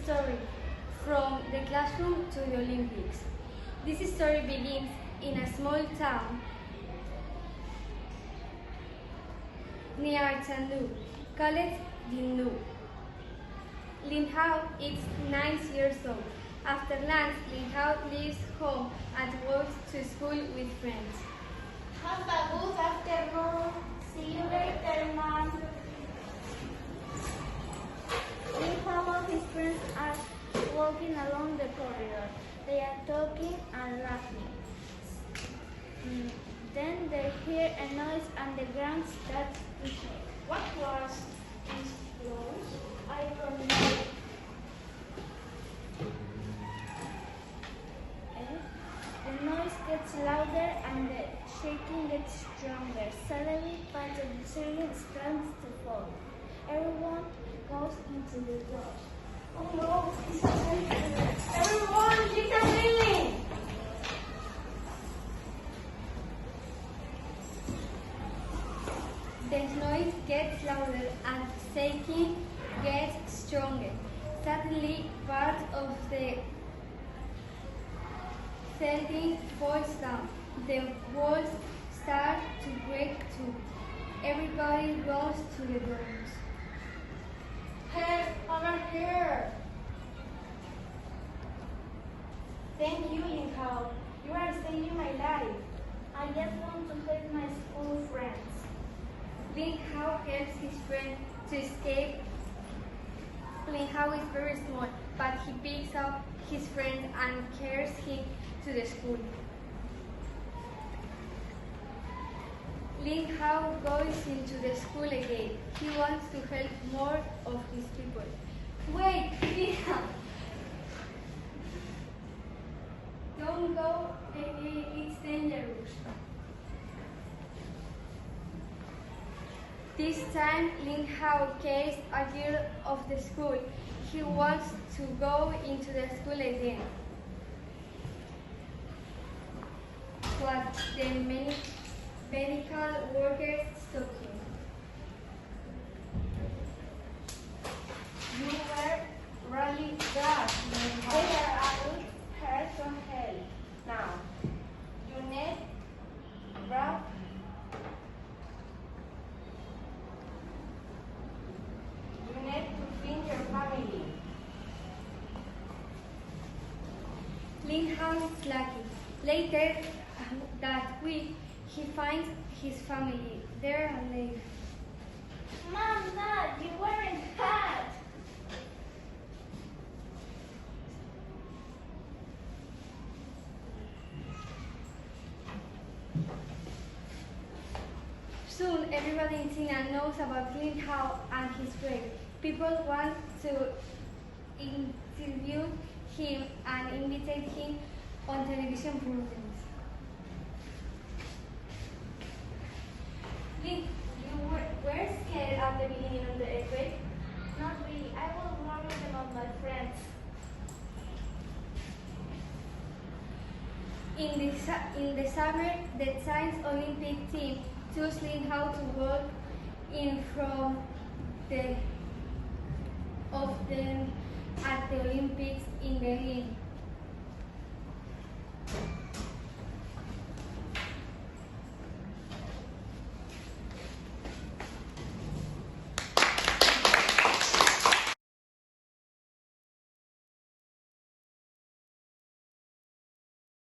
story, from the classroom to the Olympics. This story begins in a small town near Chengdu, called Jindu. Lin Hao is 9 years old. After lunch, Lin Hao leaves home and walks to school with friends. Have a good afternoon. See you later, Mom. Lin Hao and his friends are walking along the corridor. They are talking and laughing. Then they hear a noise and the ground starts to shake. What was this noise? I don't know. The noise gets louder and the shaking gets stronger. Suddenly, part of the ceiling starts to fall. Everyone goes into the door. Oh no, it's happening. Everyone, get a feeling! The noise gets louder and shaking gets stronger. Suddenly, part of the ceiling falls down. The walls start to break too. Everybody runs to the doors. Hey, over here! Thank you, Lin Hao. You are saving my life. I just want to help my school friends. Lin Hao helps his friend to escape. Lin Hao is very small, but he picks up his friend and carries him to the school. Lin Hao goes into the school again. He wants to help more of his people. Wait, Lin Hao! Don't go, it's dangerous. This time, Lin Hao carries a girl of the school. He wants to go into the school again. But the medical workers stop him. You were really bad, Lin Hao. They are adults, hurt from hell. Now, you need wrap. You need to find your family. Lin Hao is lucky. Later that week, he finds his family. They're alive. Mom, Dad, you weren't bad. Soon, everybody in China knows about Lin Hao and his friend. People want to interview him and invitate him on television programs. Lin, you were scared at the beginning of the earthquake? Not really. I was worried about my friends. In the summer, the Chinese Olympic team chose Lin Hao to walk in front of them at the Olympics in Berlin.